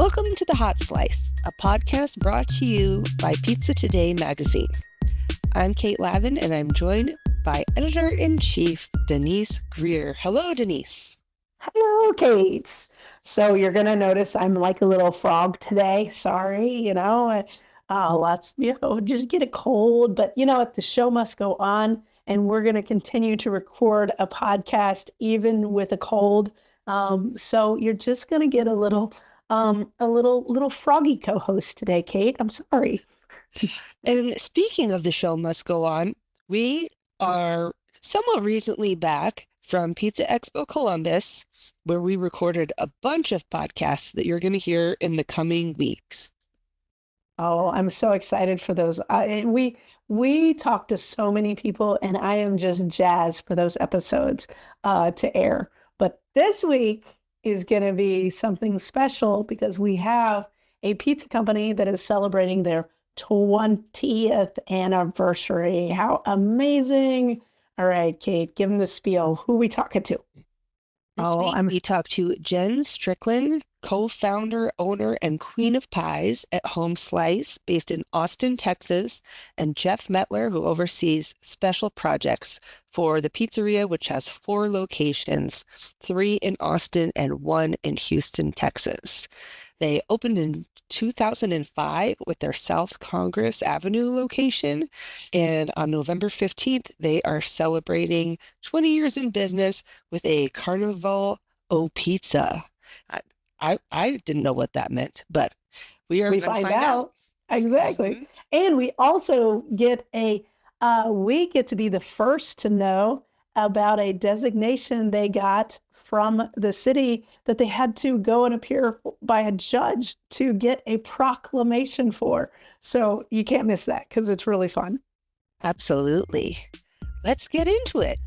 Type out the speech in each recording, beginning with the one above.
Welcome to The Hot Slice, a podcast brought to you by Pizza Today magazine. I'm Kate Lavin, and I'm joined by Editor-in-Chief Denise Greer. Hello, Denise. Hello, Kate. So you're going to notice I'm like a little frog today. Sorry, just get a cold. But you know what? The show must go on, and we're going to continue to record a podcast even with a cold. So you're just going to get a little froggy co-host today, Kate. I'm sorry. And speaking of the show must go on, we are somewhat recently back from Pizza Expo Columbus, where we recorded a bunch of podcasts that you're going to hear in the coming weeks. Oh, I'm so excited for those. We talked to so many people, and I am just jazzed for those episodes to air. But this week is going to be something special because we have a pizza company that is celebrating their 20th anniversary. How amazing. All right, Kate, give them the spiel. Who are we talking to? This week we talked to Jen Strickland, co-founder, owner, and queen of pies at Home Slice, based in Austin, Texas, and Jeff Mettler, who oversees special projects for the pizzeria, which has 4 locations, 3 in Austin and 1 in Houston, Texas. They opened in 2005 with their South Congress Avenue location, and on November 15th, they are celebrating 20 years in business with a Carnival of Pizza. I didn't know what that meant, but we are going to find out. Exactly. Mm-hmm. And we also get we get to be the first to know about a designation they got from the city that they had to go and appear by a judge to get a proclamation for. So you can't miss that because it's really fun. Absolutely. Let's get into it.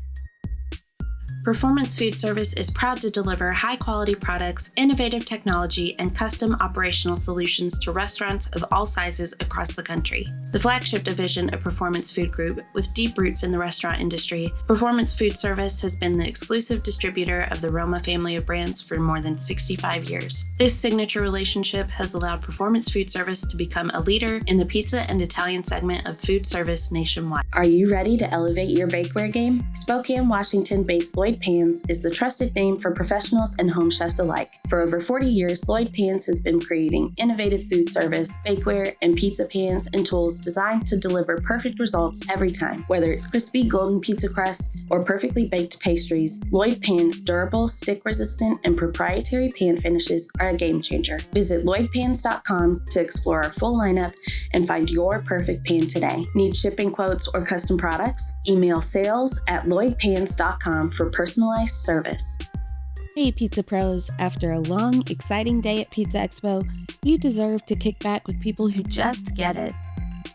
Performance Food Service is proud to deliver high-quality products, innovative technology, and custom operational solutions to restaurants of all sizes across the country. The flagship division of Performance Food Group, with deep roots in the restaurant industry, Performance Food Service has been the exclusive distributor of the Roma family of brands for more than 65 years. This signature relationship has allowed Performance Food Service to become a leader in the pizza and Italian segment of food service nationwide. Are you ready to elevate your bakeware game? Spokane, Washington-based Lloyd Pans is the trusted name for professionals and home chefs alike. For over 40 years, Lloyd Pans has been creating innovative food service, bakeware, and pizza pans and tools designed to deliver perfect results every time. Whether it's crispy golden pizza crusts or perfectly baked pastries, Lloyd Pans' durable, stick-resistant, and proprietary pan finishes are a game changer. Visit lloydpans.com to explore our full lineup and find your perfect pan today. Need shipping quotes or custom products? Email sales@lloydpans.com for personalized service. Hey Pizza Pros, after a long, exciting day at Pizza Expo, you deserve to kick back with people who just get it.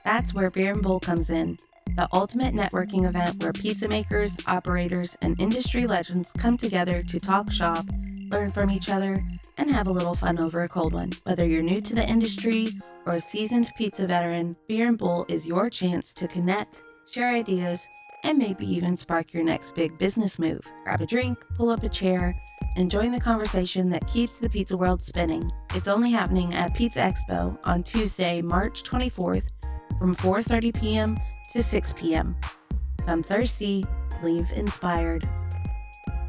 That's where Beer and Bowl comes in, the ultimate networking event where pizza makers, operators, and industry legends come together to talk shop, learn from each other, and have a little fun over a cold one. Whether you're new to the industry or a seasoned pizza veteran, Beer and Bowl is your chance to connect, share ideas, and maybe even spark your next big business move. Grab a drink, pull up a chair, and join the conversation that keeps the pizza world spinning. It's only happening at Pizza Expo on Tuesday, March 24th from 4:30 p.m. to 6 p.m. Come thirsty, leave inspired.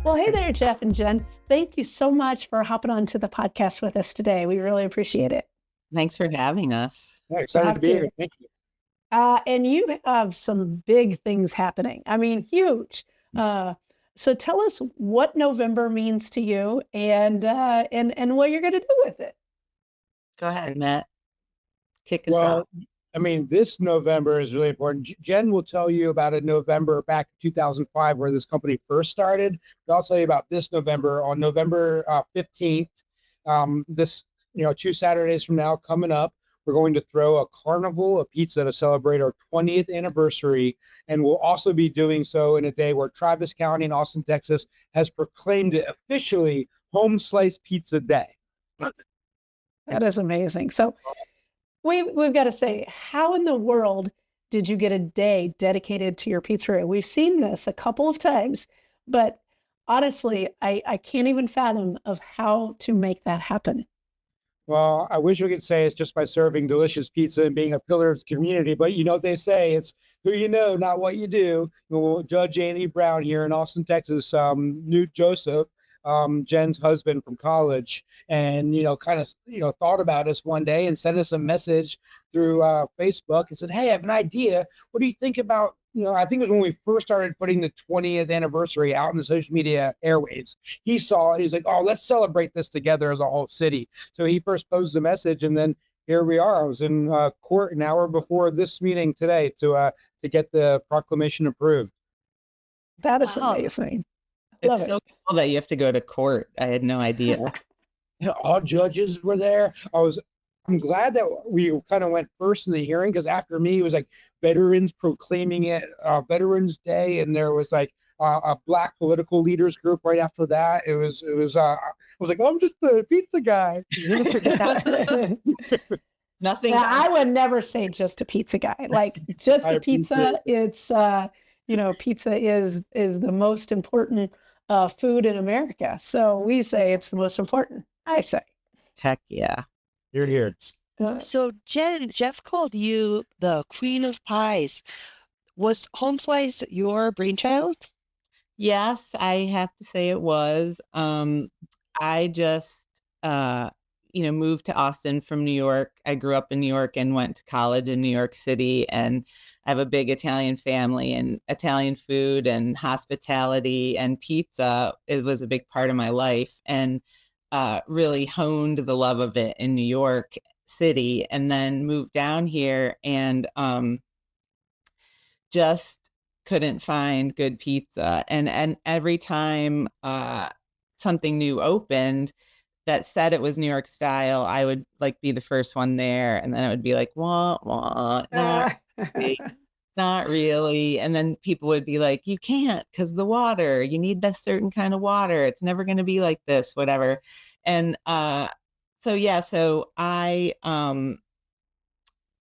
Well, hey there, Jeff and Jen. Thank you so much for hopping on to the podcast with us today. We really appreciate it. Thanks for having us. Yeah, excited to be here. Thank you. And you have some big things happening. I mean, huge. So tell us what November means to you and what you're going to do with it. Go ahead, Matt. Kick us off. I mean, this November is really important. Jen will tell you about a November back in 2005 where this company first started. But I'll tell you about this November. On November 15th, 2 Saturdays from now coming up, we're going to throw a Carnival of Pizza to celebrate our 20th anniversary, and we'll also be doing so in a day where Travis County in Austin, Texas, has proclaimed it officially Home Slice Pizza Day. That is amazing. So we've got to say, how in the world did you get a day dedicated to your pizzeria? We've seen this a couple of times, but honestly, I can't even fathom of how to make that happen. Well, I wish we could say it's just by serving delicious pizza and being a pillar of the community, but you know what they say, it's who you know, not what you do. Well, Judge Andy Brown here in Austin, Texas, Newt Joseph, Jen's husband from college, and kind of thought about us one day and sent us a message through Facebook and said, "Hey, I have an idea. What do you think about?" I think it was when we first started putting the 20th anniversary out in the social media airwaves. He's like, "Oh, let's celebrate this together as a whole city." So he first posed the message, and then here we are. I was in court an hour before this meeting today to get the proclamation approved. That is amazing. Love It's it. so cool that you have to go to court. I had no idea. All judges were there. I'm glad that we kind of went first in the hearing, because after me it was like veterans proclaiming it Veterans Day, and there was like a black political leaders group right after that. I was like, I'm just the pizza guy. Nothing. Now, I would never say just a pizza guy. Like just a pizza. It's pizza is the most important food in America. So we say it's the most important. I say. Heck yeah. You're here. So Jen, Jeff called you the Queen of Pies. Was Home Slice your brainchild? Yes, I have to say it was. I just moved to Austin from New York. I grew up in New York and went to college in New York City, and I have a big Italian family, and Italian food and hospitality and pizza, it was a big part of my life, and really honed the love of it in New York City, and then moved down here and just couldn't find good pizza. And every time something new opened that said it was New York style, I would like be the first one there, and then it would be like, wah, wah, not really, not really. And then people would be like, you can't, because the water, you need that certain kind of water. It's never going to be like this, whatever. And so I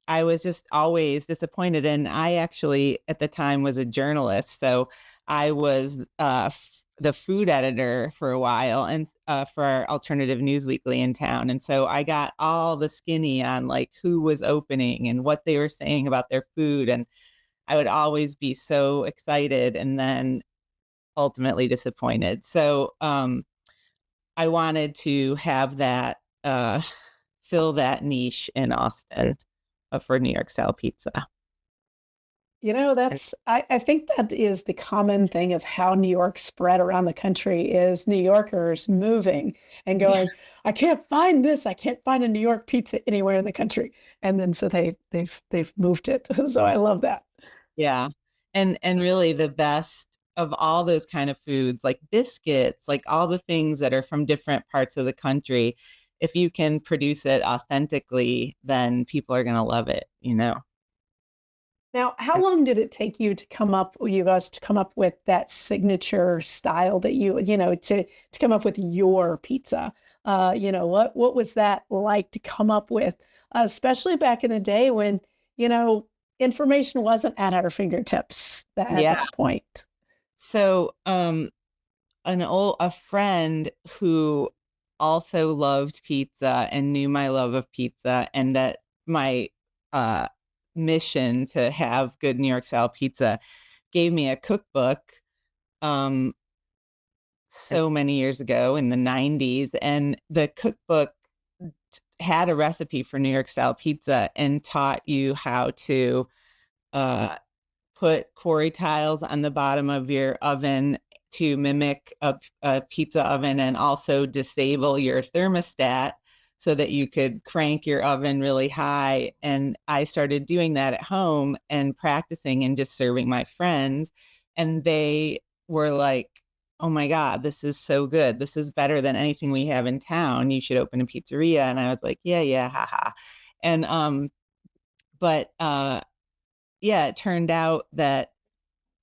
was just always disappointed. And I actually, at the time, was a journalist. So I was the food editor for a while, and for our alternative news weekly in town. And so I got all the skinny on like who was opening and what they were saying about their food. And I would always be so excited and then ultimately disappointed. So I wanted to have that fill that niche in Austin for New York style pizza. I think that is the common thing of how New York spread around the country is New Yorkers moving and going, I can't find this. I can't find a New York pizza anywhere in the country. And then so they've moved it. So I love that. Yeah. And really the best of all those kind of foods, like biscuits, like all the things that are from different parts of the country, if you can produce it authentically, then people are going to love it, Now, how long did it take you guys to come up with that signature style that to come up with your pizza? What was that like to come up with, especially back in the day when, information wasn't at our fingertips at that point? So, a friend who also loved pizza and knew my love of pizza, and that my mission to have good New York style pizza, gave me a cookbook so many years ago in the 90s, and the cookbook had a recipe for New York style pizza and taught you how to put quarry tiles on the bottom of your oven to mimic a pizza oven, and also disable your thermostat so that you could crank your oven really high. And I started doing that at home and practicing and just serving my friends. And they were like, oh my God, this is so good. This is better than anything we have in town. You should open a pizzeria. And I was like, yeah, haha. And, it turned out that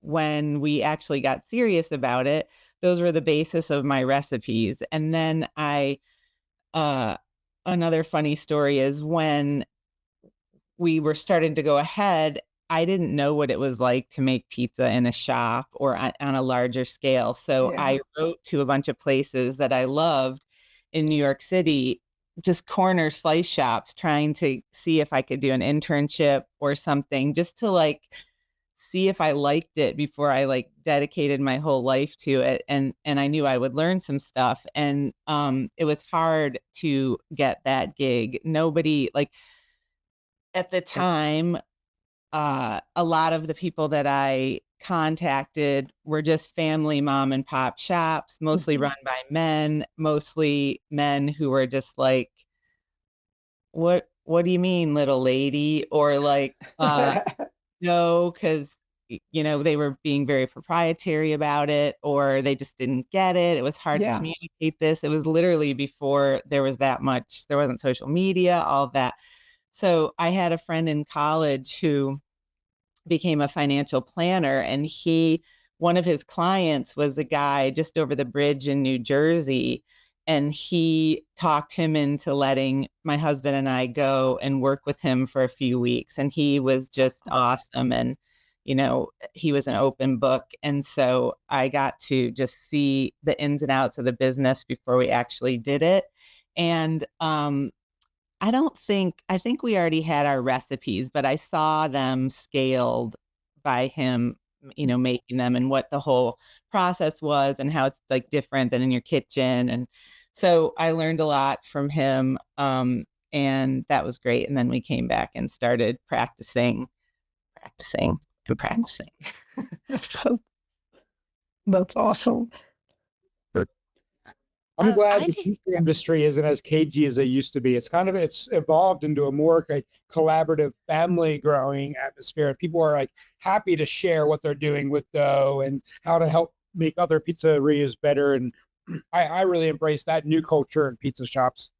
when we actually got serious about it, those were the basis of my recipes. And then another funny story is when we were starting to go ahead, I didn't know what it was like to make pizza in a shop or on a larger scale. So I wrote to a bunch of places that I loved in New York City just corner slice shops, trying to see if I could do an internship or something, just to like see if I liked it before I like dedicated my whole life to it. And I knew I would learn some stuff. And it was hard to get that gig. Nobody, like, at the time, a lot of the people that I contacted were just family mom and pop shops, mostly run by men, mostly men who were just like, what do you mean, little lady? Or like, no, because they were being very proprietary about it, or they just didn't get it. It was hard to communicate this. It was literally before there was that much, there wasn't social media, all of that. So I had a friend in college who became a financial planner, and one of his clients was a guy just over the bridge in New Jersey, and he talked him into letting my husband and I go and work with him for a few weeks. And he was just awesome. And, he was an open book. And so I got to just see the ins and outs of the business before we actually did it. And I think we already had our recipes, but I saw them scaled by him, making them, and what the whole process was and how it's like different than in your kitchen. And so I learned a lot from him. And that was great. And then we came back and started practicing. That's awesome. I'm glad the pizza industry isn't as cagey as it used to be. It's evolved into a more collaborative, family growing atmosphere. People are like happy to share what they're doing with dough and how to help make other pizzerias better. And I really embrace that new culture in pizza shops.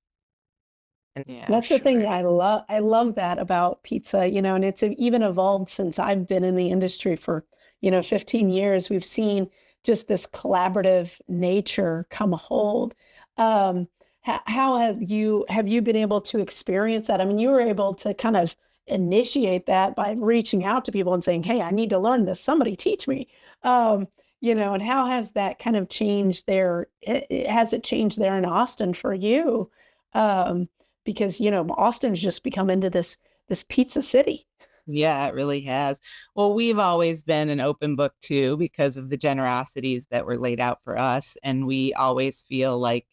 Yeah, that's the thing I love. I love that about pizza, and it's even evolved since I've been in the industry for, 15 years. We've seen just this collaborative nature come hold. How have you been able to experience that? I mean, you were able to kind of initiate that by reaching out to people and saying, "Hey, I need to learn this. Somebody teach me." And how has that kind of changed there? Has it changed there in Austin for you? Because Austin's just become into this pizza city. Yeah, it really has. Well, we've always been an open book too, because of the generosities that were laid out for us. And we always feel like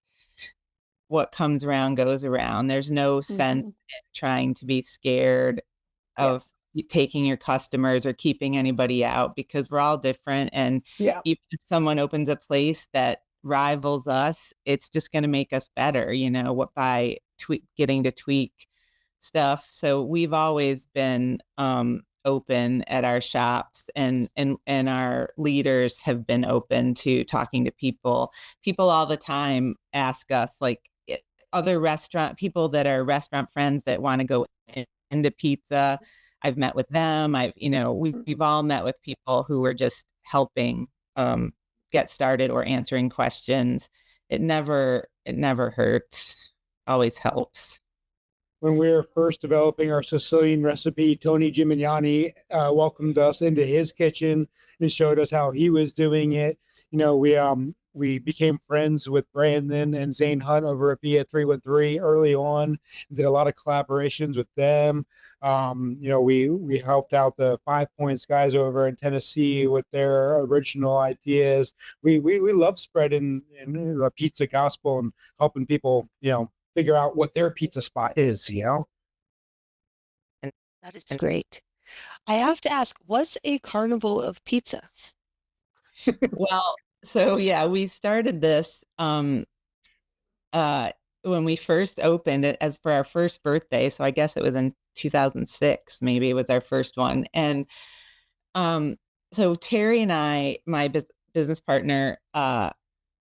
what comes around goes around. There's no sense in trying to be scared of taking your customers or keeping anybody out, because we're all different. And even if someone opens a place that rivals us, it's just going to make us better, by getting to tweak stuff. So we've always been open at our shops, and our leaders have been open to talking to people. People all the time ask us, like, other restaurant people that are restaurant friends that want to go into pizza. I've met with them. We've all met with people who were just helping get started or answering questions. It never hurts. Always helps. When we were first developing our Sicilian recipe, Tony Gimignani welcomed us into his kitchen and showed us how he was doing it. We became friends with Brandon and Zane Hunt over at Via 313 early on. Did a lot of collaborations with them. We helped out the 5 Points guys over in Tennessee with their original ideas. We love spreading the pizza gospel and helping people, figure out what their pizza spot is, And that is great. I have to ask, what's a Carnival of Pizza? Well, so yeah, we started this when we first opened it as for our first birthday. So I guess it was in 2006, maybe it was our first one. And so Terry and I, my business partner,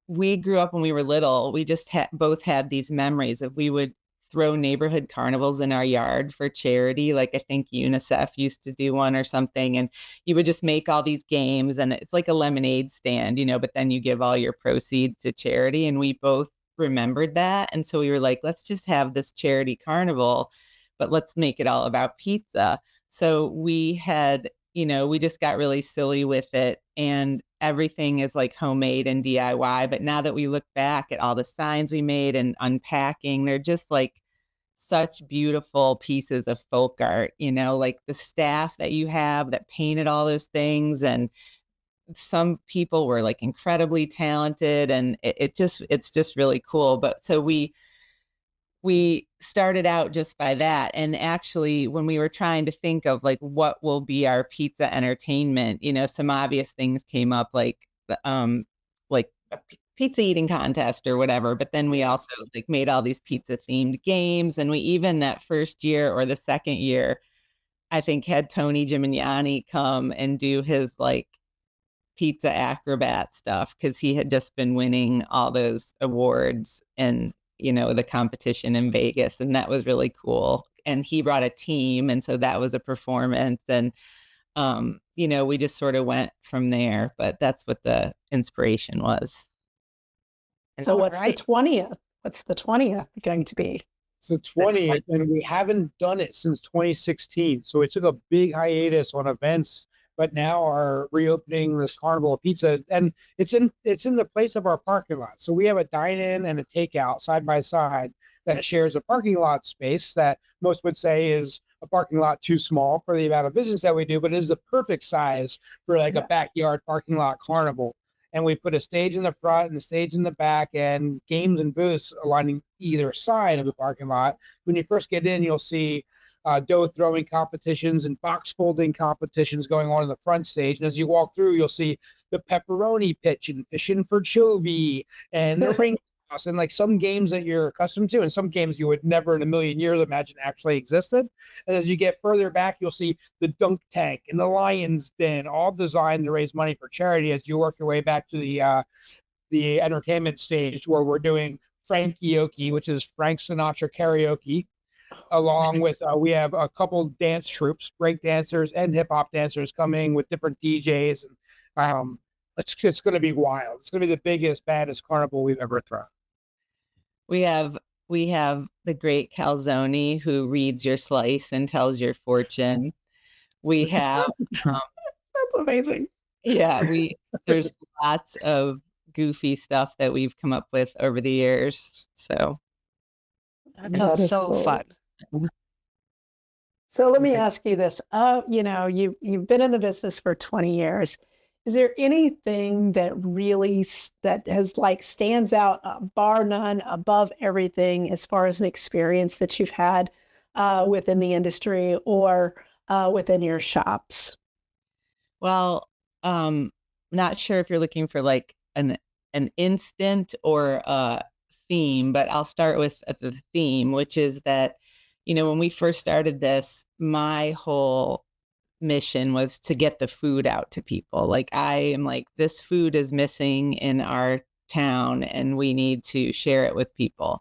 we grew up when we were little. We just both had these memories of we would throw neighborhood carnivals in our yard for charity. Like I think UNICEF used to do one or something. And you would just make all these games, and it's like a lemonade stand, but then you give all your proceeds to charity. And we both remembered that. And so we were like, let's just have this charity carnival, but let's make it all about pizza. So we had, we just got really silly with it. And everything is like homemade and DIY. But now that we look back at all the signs we made and unpacking, they're just like such beautiful pieces of folk art, like the staff that you have that painted all those things. And some people were like incredibly talented, and it's just really cool. But so we started out just by that. And actually, when we were trying to think of like what will be our pizza entertainment, some obvious things came up, like a pizza eating contest or whatever. But then we also like made all these pizza themed games, and we even that first year or the second year, I think, had Tony Gimignani come and do his like pizza acrobat stuff, because he had just been winning all those awards and the competition in Vegas, and that was really cool. And he brought a team, and so that was a performance. And we just sort of went from there, but that's what the inspiration was. So what's the 20th? What's the 20th going to be? So 20th, and we haven't done it since 2016. So we took a big hiatus on events, but now are reopening this Carnival of Pizza, and it's in the place of our parking lot. So we have a dine-in and a takeout side by side that shares a parking lot space that most would say is a parking lot too small for the amount of business that we do, but is the perfect size for like a backyard parking lot carnival. And we put a stage in the front and a stage in the back, and games and booths aligning either side of the parking lot. When you first get in, you'll see dough throwing competitions and box folding competitions going on in the front stage. And as you walk through, you'll see the pepperoni pitch and fishing for chovy and the ring toss, and like some games that you're accustomed to, and some games you would never in a million years imagine actually existed. And as you get further back, you'll see the dunk tank and the lion's den, all designed to raise money for charity. As you work your way back to the entertainment stage, where we're doing Frankioke, which is Frank Sinatra karaoke, along with we have a couple dance troupes, break dancers and hip hop dancers coming with different DJs. And it's going to be wild. It's going to be the biggest, baddest carnival we've ever thrown. We have the Great Calzoni, who reads your slice and tells your fortune. We have that's amazing. Yeah, there's lots of goofy stuff that we've come up with over the years. So that sounds so cool. Fun. So let me ask you this. You've been in the business for 20 years. Is there anything that really has like stands out, bar none, above everything, as far as an experience that you've had within the industry or within your shops? Well, not sure if you're looking for like an instant or a theme, but I'll start with the theme, which is that, when we first started this, my whole mission was to get the food out to people. Like, I am like, this food is missing in our town and we need to share it with people.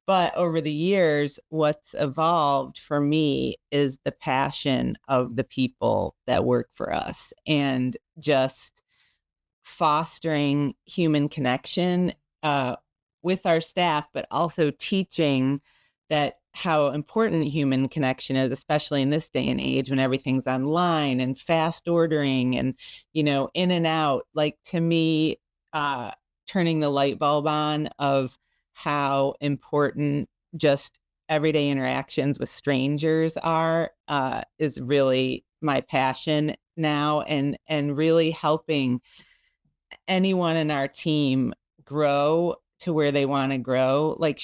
But over the years, what's evolved for me is the passion of the people that work for us, and just fostering human connection with our staff, but also teaching that how important human connection is, especially in this day and age when everything's online and fast ordering and, in and out. Like, to me, turning the light bulb on of how important just everyday interactions with strangers are is really my passion now, and really helping anyone in our team grow to where they want to grow. Like,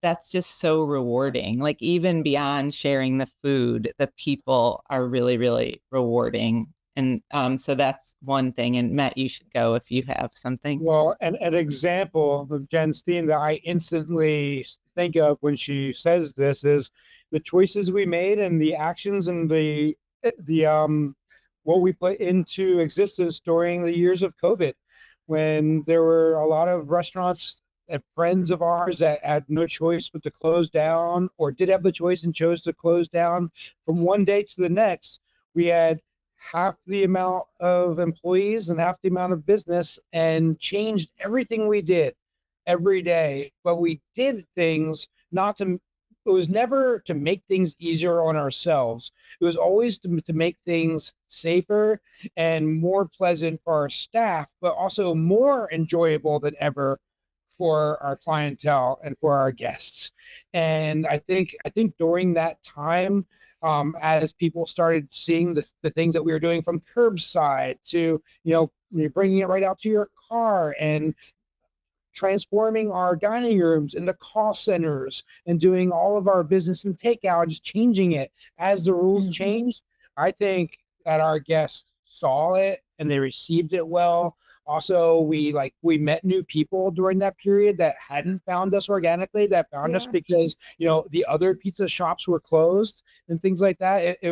that's just so rewarding. Like, even beyond sharing the food, the people are really, really rewarding. And so that's one thing. And Matt, you should go if you have something. Well, an example of Jen's theme that I instantly think of when she says this is the choices we made and the actions and the what we put into existence during the years of COVID, when there were a lot of restaurants and friends of ours that had no choice but to close down, or did have the choice and chose to close down. From one day to the next, we had half the amount of employees and half the amount of business, and changed everything we did every day. But we did things not to it was never to make things easier on ourselves. It was always to make things safer and more pleasant for our staff, but also more enjoyable than ever for our clientele and for our guests. And I think during that time, as people started seeing the things that we were doing from curbside to, you're bringing it right out to your car and transforming our dining rooms into call centers and doing all of our business and takeout, just changing it as the rules changed. I think that our guests saw it and they received it well. Also, we met new people during that period that hadn't found us organically, that found us because the other pizza shops were closed and things like that. It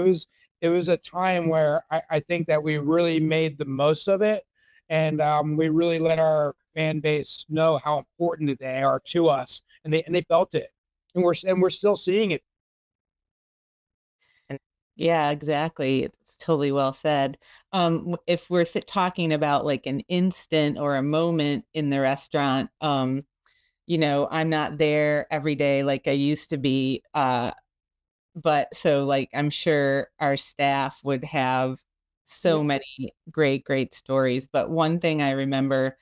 was a time where I think that we really made the most of it, and we really let our fan base know how important they are to us, and they felt it, and we're still seeing it. And yeah, exactly. It's totally well said. If we're talking about like an instant or a moment in the restaurant, I'm not there every day like I used to be. But so like I'm sure our staff would have so many great, great stories. But one thing I remember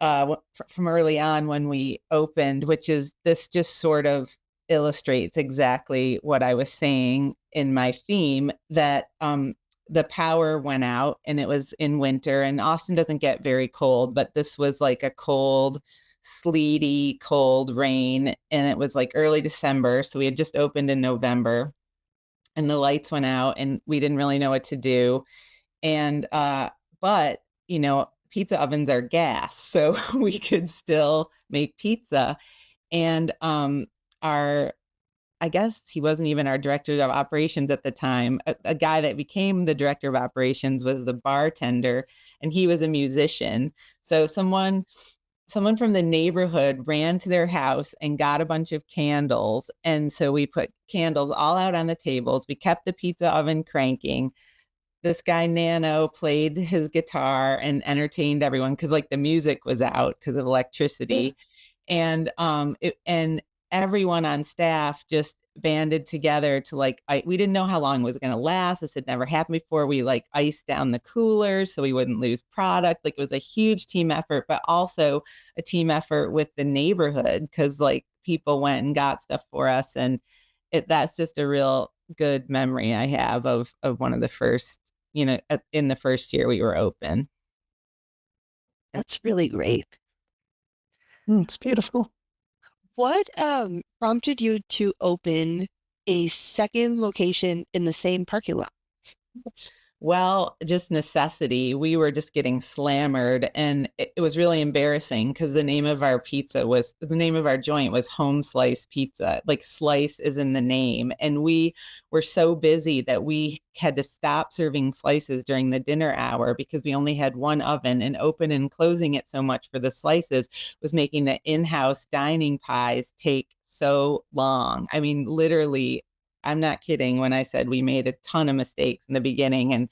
from early on when we opened, which is this just sort of illustrates exactly what I was saying in my theme, that the power went out and it was in winter, and Austin doesn't get very cold, but this was like a cold, sleety, cold rain, and it was like early December. So we had just opened in November and the lights went out and we didn't really know what to do. And but pizza ovens are gas, so we could still make pizza. And our I guess he wasn't even our director of operations at the time. A guy that became the director of operations was the bartender, and he was a musician. So someone from the neighborhood ran to their house and got a bunch of candles. And so we put candles all out on the tables. We kept the pizza oven cranking. This guy Nano played his guitar and entertained everyone because like the music was out because of electricity. And everyone on staff just banded together to we didn't know how long it was going to last. This had never happened before. We like iced down the coolers so we wouldn't lose product. Like it was a huge team effort, but also a team effort with the neighborhood because like people went and got stuff for us. And that's just a real good memory I have of one of the first, in the first year we were open. That's really great. It's beautiful. What prompted you to open a second location in the same parking lot? Well, just necessity. We were just getting slammered, and it was really embarrassing because the name of our joint was Home Slice Pizza. Like slice is in the name. And we were so busy that we had to stop serving slices during the dinner hour because we only had one oven, and open and closing it so much for the slices was making the in-house dining pies take so long. I mean, literally, I'm not kidding when I said we made a ton of mistakes in the beginning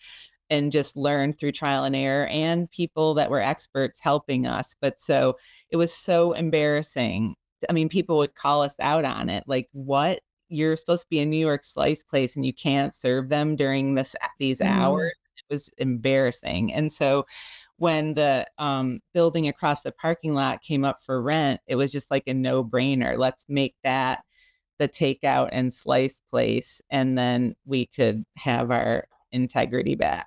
and just learned through trial and error and people that were experts helping us. But so it was so embarrassing. I mean, people would call us out on it. Like, what? You're supposed to be a New York slice place and you can't serve them during these hours. It was embarrassing. And so when the building across the parking lot came up for rent, it was just like a no-brainer. Let's make that the takeout and slice place, and then we could have our integrity back.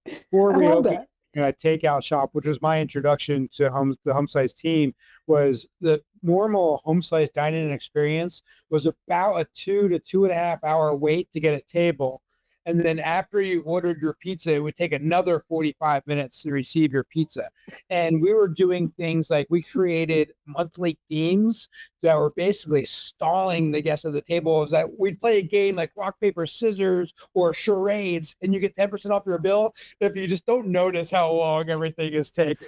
Before we opened a takeout shop, which was my introduction to the Home Slice team, was the normal Home Slice dining experience was about a 2 to 2.5 hour wait to get a table. And then after you ordered your pizza, it would take another 45 minutes to receive your pizza. And we were doing things like we created monthly themes that were basically stalling the guests at the table. Is that we'd play a game like rock, paper, scissors or charades, and you get 10% off your bill if you just don't notice how long everything is taking.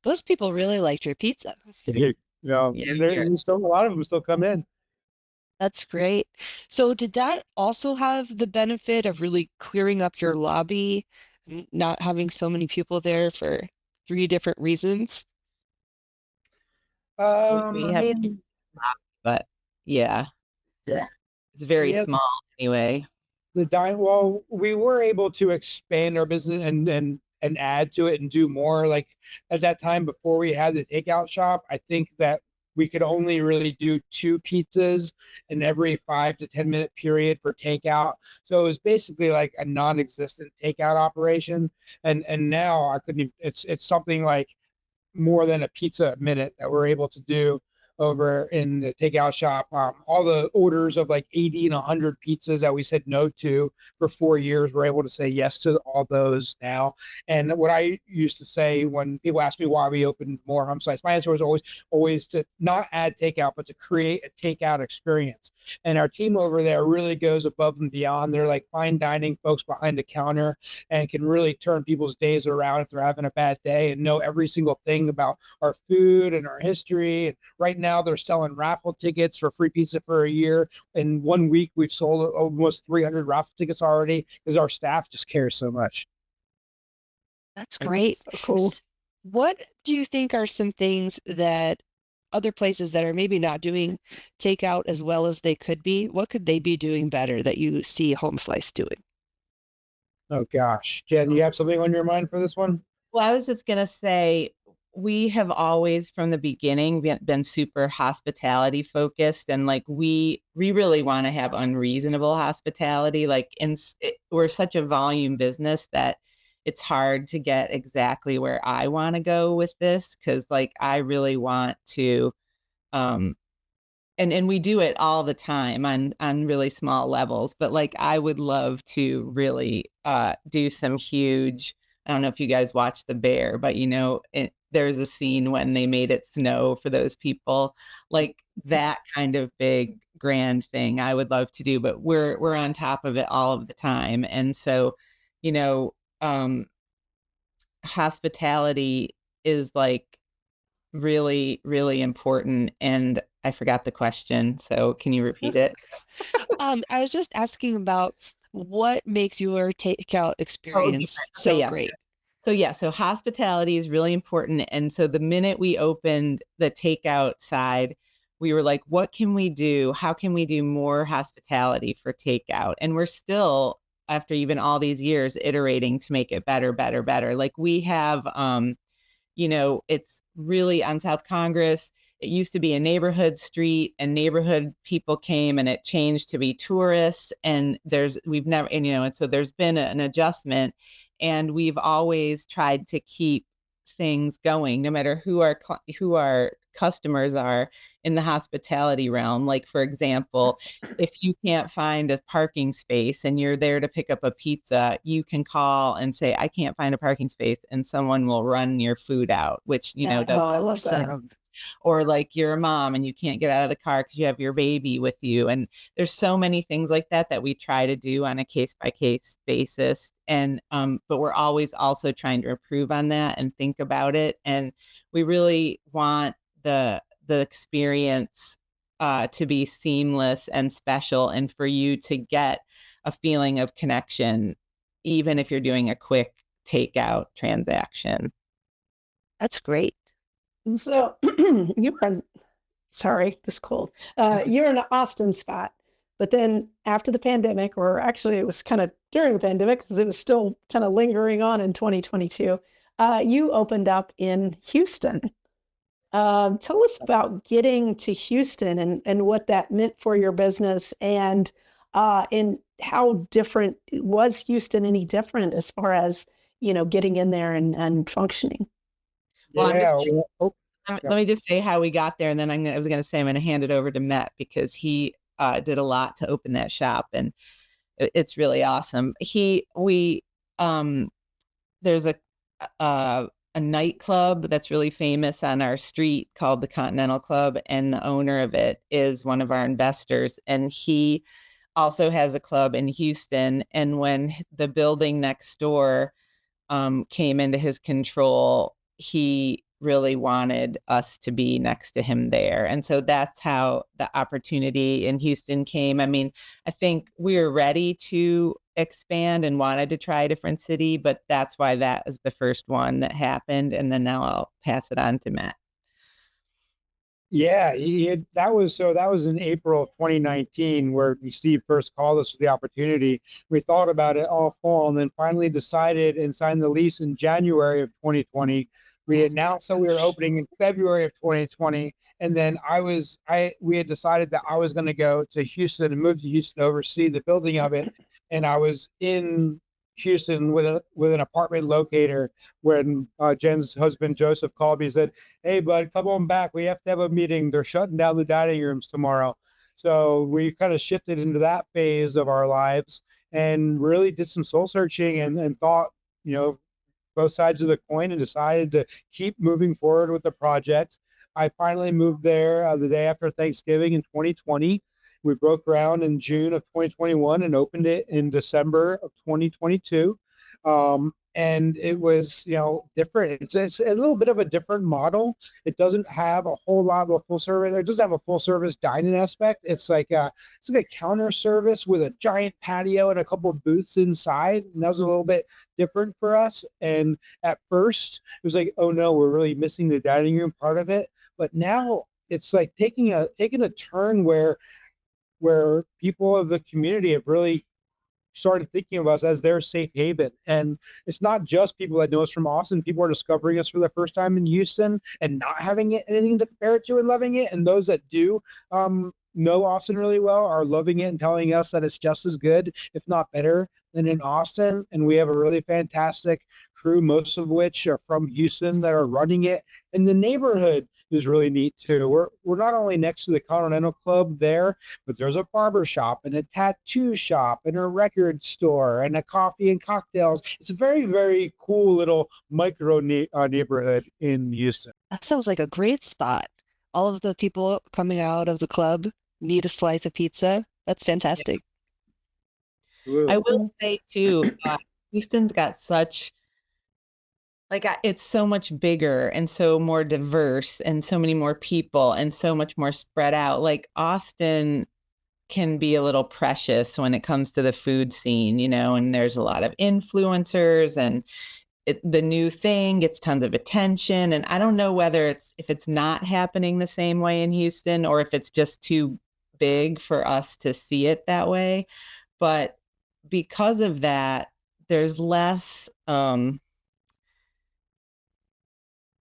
Those people really liked your pizza. A lot of them still come in. That's great. So did that also have the benefit of really clearing up your lobby, not having so many people there for 3 different reasons? We I have, mean, but yeah, it's very yeah, small anyway. well, we were able to expand our business and add to it and do more. Like at that time before we had the takeout shop, I think that we could only really do two pizzas in every 5 to 10 minute period for takeout. So it was basically like a non-existent takeout operation. And now I couldn't. It's something like more than a pizza a minute that we're able to do over in the takeout shop. All the orders of like 80 and 100 pizzas that we said no to for 4 years, we're able to say yes to all those now. And what I used to say when people ask me why we opened more home sites, my answer was always to not add takeout, but to create a takeout experience. And our team over there really goes above and beyond. They're like fine dining folks behind the counter and can really turn people's days around if they're having a bad day and know every single thing about our food and our history. And right now they're selling raffle tickets for free pizza for a year. In 1 week, we've sold almost 300 raffle tickets already because our staff just cares so much. That's great. So cool. What do you think are some things that other places that are maybe not doing takeout as well as they could be, what could they be doing better that you see Home Slice doing? Oh gosh, Jen, you have something on your mind for this one? Well, I was just gonna say, we have always from the beginning been super hospitality focused, and like we really want to have unreasonable hospitality. Like we're such a volume business that it's hard to get exactly where I want to go with this because like I really want to um and we do it all the time on really small levels, but like I would love to really do some huge. I don't know if you guys watch The Bear, but there's a scene when they made it snow for those people, like that kind of big grand thing I would love to do, but we're on top of it all of the time. And so, you know, um hospitality is like really, really important. And I forgot the question. So can you repeat it? I was just asking about what makes your takeout experience Okay, so yeah. great. So hospitality is really important. And so the minute we opened the takeout side, we were like, what can we do? How can we do more hospitality for takeout? And we're still, after even all these years, iterating to make it better, better, better. Like we have it's really on South Congress. It used to be a neighborhood street and neighborhood people came and it changed to be tourists. And we've never, and so there's been an adjustment and we've always tried to keep things going, no matter who our customers are in the hospitality realm. Like, for example, if you can't find a parking space and you're there to pick up a pizza, you can call and say, I can't find a parking space, and someone will run your food out, which, does. Oh, I love that. Or like you're a mom and you can't get out of the car because you have your baby with you. And there's so many things like that that we try to do on a case by case basis. And but we're always also trying to improve on that and think about it. And we really want the experience to be seamless and special, and for you to get a feeling of connection, even if you're doing a quick takeout transaction. That's great. So sorry, this cold. You're in an Austin spot, but then after the pandemic, or actually it was kind of during the pandemic because it was still kind of lingering on in 2022, you opened up in Houston. Tell us about getting to Houston and what that meant for your business and how different was Houston any different as far as, getting in there and functioning? Well, Yeah. let me just say how we got there, and then I was going to say I'm going to hand it over to Matt because he did a lot to open that shop, and it's really awesome. There's a nightclub that's really famous on our street called the Continental Club, and the owner of it is one of our investors, and he also has a club in Houston. And when the building next door came into his control, he really wanted us to be next to him there. And so that's how the opportunity in Houston came. I mean, I think we were ready to expand and wanted to try a different city, but that's why that was the first one that happened. And then now I'll pass it on to Matt. Yeah, that was in April of 2019 where Steve first called us with the opportunity. We thought about it all fall and then finally decided and signed the lease in January of 2020. We announced that we were opening in February of 2020, and then we had decided that I was going to go to Houston and move to Houston to oversee the building of it, and I was in Houston with an apartment locator when Jen's husband Joseph called me and said, "Hey, bud, come on back. We have to have a meeting. They're shutting down the dining rooms tomorrow." So we kind of shifted into that phase of our lives and really did some soul searching and thought, you know, both sides of the coin and decided to keep moving forward with the project. I finally moved there the day after Thanksgiving in 2020. We broke ground in June of 2021 and opened it in December of 2022. And it was, different. It's a little bit of a different model. It doesn't have a whole lot of a full service. It doesn't have a full service dining aspect. It's like a counter service with a giant patio and a couple of booths inside. And that was a little bit different for us. And at first, it was like, oh no, we're really missing the dining room part of it. But now it's like taking a turn where people of the community have really started thinking of us as their safe haven. And it's not just people that know us from Austin. People are discovering us for the first time in Houston and not having anything to compare it to and loving it. And those that do know Austin really well are loving it and telling us that it's just as good, if not better, than in Austin. And we have a really fantastic crew, most of which are from Houston, that are running it. And the neighborhood is really neat too. We're not only next to the Continental Club there, but there's a barber shop and a tattoo shop and a record store and a coffee and cocktails. It's a very, very cool little micro neighborhood in Houston. That sounds like a great spot. All of the people coming out of the club need a slice of pizza. That's fantastic. I will say too, Houston's got it's so much bigger and so more diverse and so many more people and so much more spread out. Like Austin can be a little precious when it comes to the food scene, and there's a lot of influencers and the new thing gets tons of attention. And I don't know whether if it's not happening the same way in Houston or if it's just too big for us to see it that way. But because of that, there's less,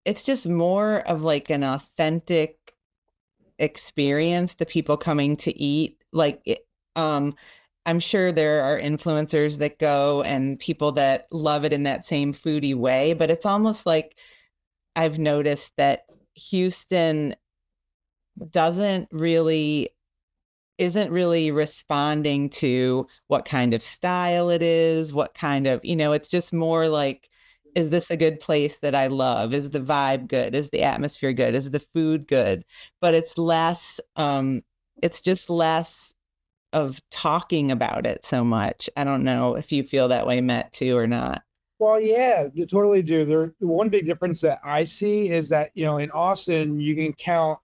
it's just more of like an authentic experience, the people coming to eat. I'm sure there are influencers that go and people that love it in that same foodie way, but it's almost like I've noticed that Houston isn't really responding to what kind of style it is, what kind of, it's just more like, is this a good place that I love? Is the vibe good? Is the atmosphere good? Is the food good? But it's just less of talking about it so much. I don't know if you feel that way, Matt, too, or not. Well, yeah, you totally do. One big difference that I see is that, in Austin, you can count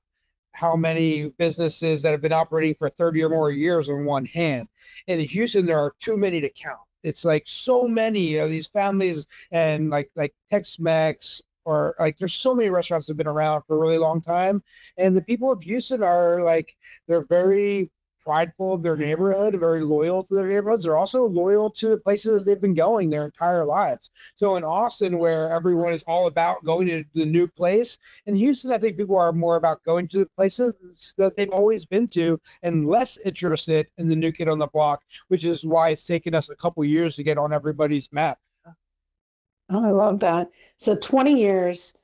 how many businesses that have been operating for 30 or more years on one hand. And in Houston, there are too many to count. It's like so many of these families and like Tex-Mex or like there's so many restaurants that have been around for a really long time. And the people of Houston are they're very prideful of their neighborhood, very loyal to their neighborhoods. They're also loyal to the places that they've been going their entire lives. So in Austin, where everyone is all about going to the new place, in Houston, I think people are more about going to the places that they've always been to and less interested in the new kid on the block, which is why it's taken us a couple years to get on everybody's map. Oh, I love that. So 20 years,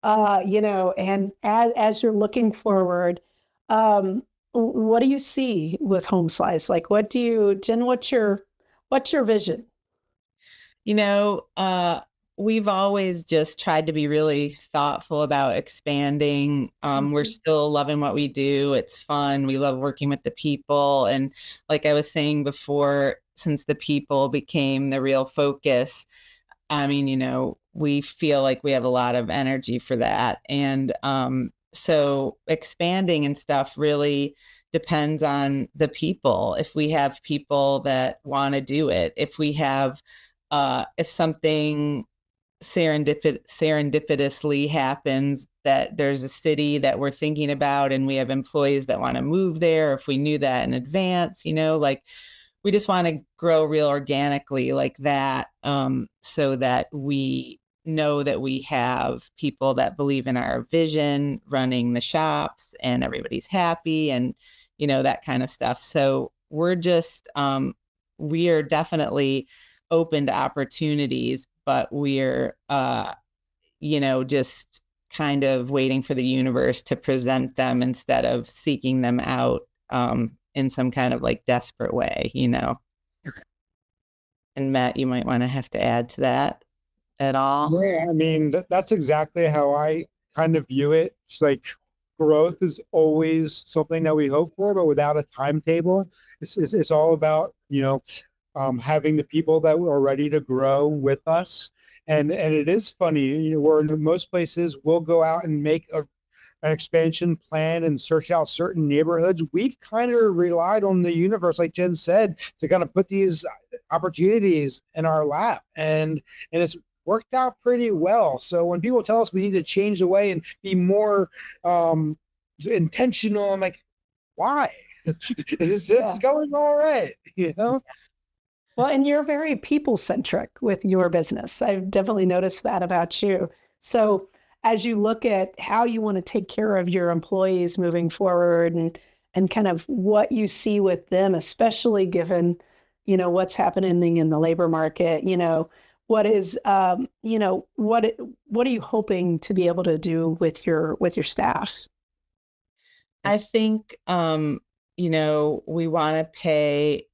and as you're looking forward, what do you see with Home Slice? Like, Jen, what's your vision? We've always just tried to be really thoughtful about expanding. We're still loving what we do. It's fun. We love working with the people. And like I was saying before, since the people became the real focus, I mean, we feel like we have a lot of energy for that. And so expanding and stuff really depends on the people. If we have people that want to do it, if we have, if something serendipitously happens that there's a city that we're thinking about and we have employees that want to move there. If we knew that in advance, like we just want to grow real organically like that, so that we know that we have people that believe in our vision running the shops and everybody's happy and, that kind of stuff. So we are definitely open to opportunities, but we're, just kind of waiting for the universe to present them instead of seeking them out in some kind of like desperate way, And Matt, you might want to have to add to that at all. Yeah, I mean, that's exactly how I kind of view it. It's like growth is always something that we hope for, but without a timetable. It's all about, having the people that are ready to grow with us. And it is funny, where in most places we'll go out and make an expansion plan and search out certain neighborhoods. We've kind of relied on the universe, like Jen said, to kind of put these opportunities in our lap. And it's worked out pretty well. So when people tell us we need to change the way and be more intentional, I'm like, why? It's going all right, Well, and you're very people-centric with your business. I've definitely noticed that about you. So as you look at how you want to take care of your employees moving forward and kind of what you see with them, especially given, what's happening in the labor market, what is, what are you hoping to be able to do with your staff? I think, we want to pay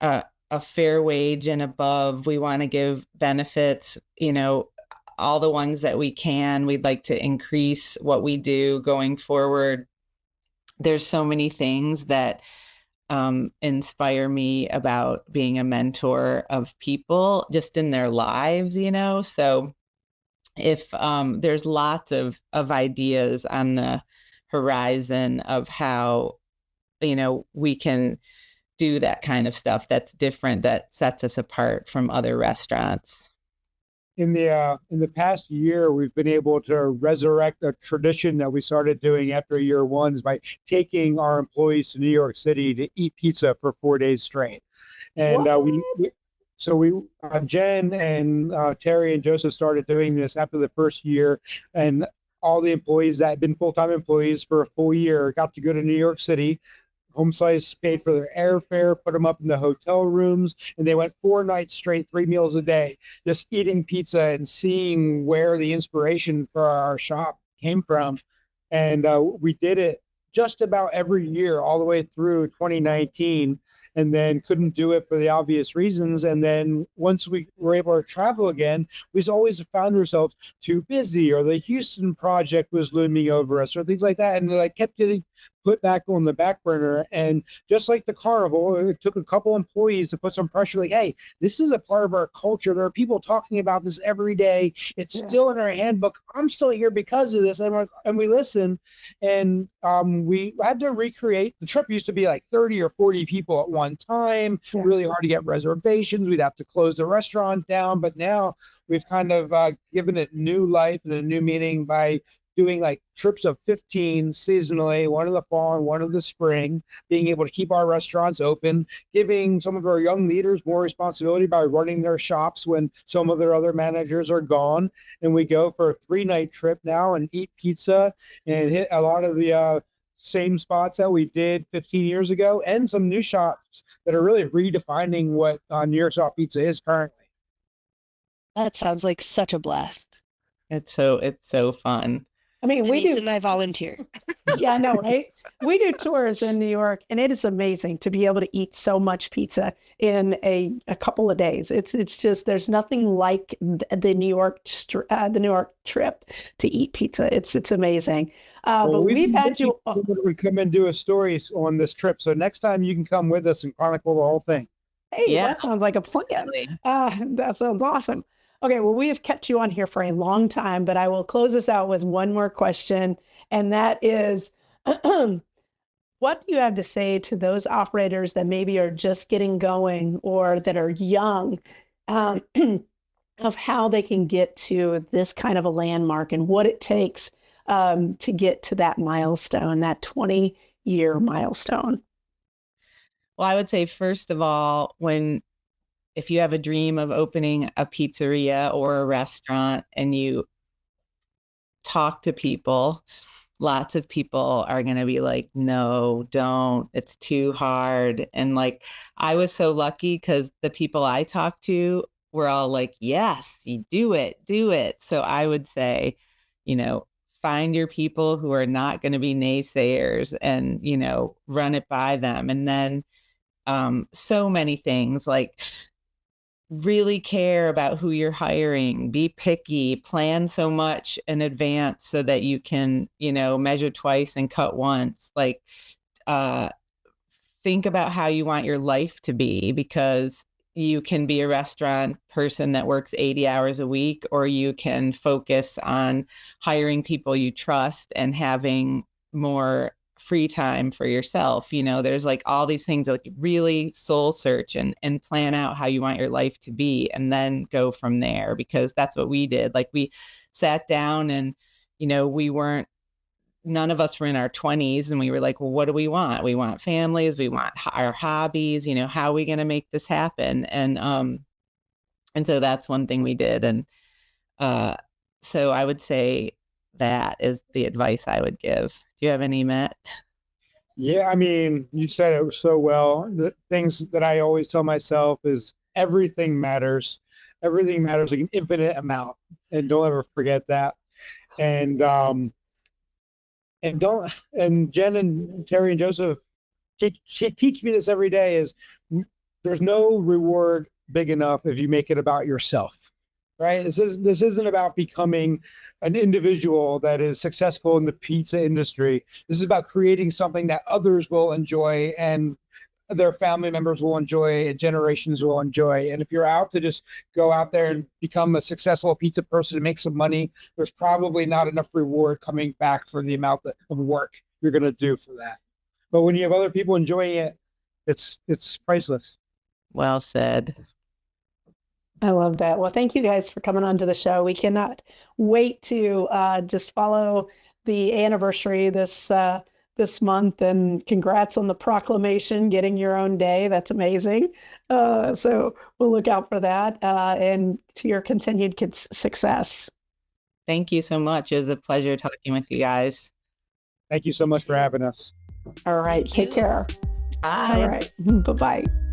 a fair wage and above. We want to give benefits, all the ones that we can. We'd like to increase what we do going forward. There's so many things that inspire me about being a mentor of people just in their lives, So if there's lots of ideas on the horizon of how, we can do that kind of stuff that's different, that sets us apart from other restaurants. In the past year, we've been able to resurrect a tradition that we started doing after year one, is by taking our employees to New York City to eat pizza for 4 days straight. And Jen and Terry and Joseph started doing this after the first year, and all the employees that had been full-time employees for a full year got to go to New York City. Home Slice paid for their airfare, put them up in the hotel rooms, and they went 4 nights straight, 3 meals a day, just eating pizza and seeing where the inspiration for our shop came from. And we did it just about every year all the way through 2019, and then couldn't do it for the obvious reasons. And then once we were able to travel again, we always found ourselves too busy, or the Houston project was looming over us, or things like that. And I kept getting put back on the back burner. And just like the carnival, it took a couple employees to put some pressure, like, hey, this is a part of our culture. There are people talking about this every day. It's still in our handbook. I'm still here because of this. And we listen. And we had to recreate. The trip used to be like 30 or 40 people at one time. Really hard to get reservations. We'd have to close the restaurant down. But now we've kind of given it new life and a new meaning by doing like trips of 15 seasonally, one in the fall and one in the spring, being able to keep our restaurants open, giving some of our young leaders more responsibility by running their shops when some of their other managers are gone. And we go for a 3-night trip now and eat pizza and hit a lot of the same spots that we did 15 years ago, and some new shops that are really redefining what New York style pizza is currently. That sounds like such a blast. It's so fun. I mean, Denise and I volunteer. Yeah, I know, right? We do tours in New York, and it is amazing to be able to eat so much pizza in a couple of days. It's just, there's nothing like the New York trip to eat pizza. It's amazing. But we've had you come and do a story on this trip, so next time you can come with us and chronicle the whole thing. Hey, that sounds like a plan. That sounds awesome. Okay, well, we have kept you on here for a long time, but I will close this out with one more question, and that is, what do you have to say to those operators that maybe are just getting going or that are young, of how they can get to this kind of a landmark and what it takes to get to that milestone, that 20-year milestone? Well, I would say, first of all, if you have a dream of opening a pizzeria or a restaurant and you talk to people, lots of people are going to be like, no, don't, it's too hard. And like, I was so lucky because the people I talked to were all like, yes, you do it, do it. So I would say, find your people who are not going to be naysayers and, run it by them. And then so many things like really care about who you're hiring, be picky, plan so much in advance so that you can, measure twice and cut once. Like, think about how you want your life to be, because you can be a restaurant person that works 80 hours a week, or you can focus on hiring people you trust and having more free time for yourself. There's like all these things, like really soul search and plan out how you want your life to be, and then go from there, because that's what we did. Like, we sat down and, none of us were in our 20s, and we were like, well, what do we want? We want families, we want our hobbies, how are we going to make this happen? And so that's one thing we did. And so I would say that is the advice I would give. Do you have any, Matt? Yeah, I mean, you said it so well. The things that I always tell myself is everything matters. Everything matters, like an infinite amount. And don't ever forget that. And Jen and Terry and Joseph teach me this every day, is there's no reward big enough if you make it about yourself, right? This isn't about becoming an individual that is successful in the pizza industry. This is about creating something that others will enjoy and their family members will enjoy and generations will enjoy. And if you're out to just go out there and become a successful pizza person and make some money, there's probably not enough reward coming back for the amount of work you're going to do for that. But when you have other people enjoying it, it's priceless. Well said. I love that. Well, thank you guys for coming on to the show. We cannot wait to just follow the anniversary this month, and congrats on the proclamation, getting your own day. That's amazing. So we'll look out for that and to your continued success. Thank you so much. It was a pleasure talking with you guys. Thank you so much for having us. All right. Take care. Bye. All right. Bye-bye.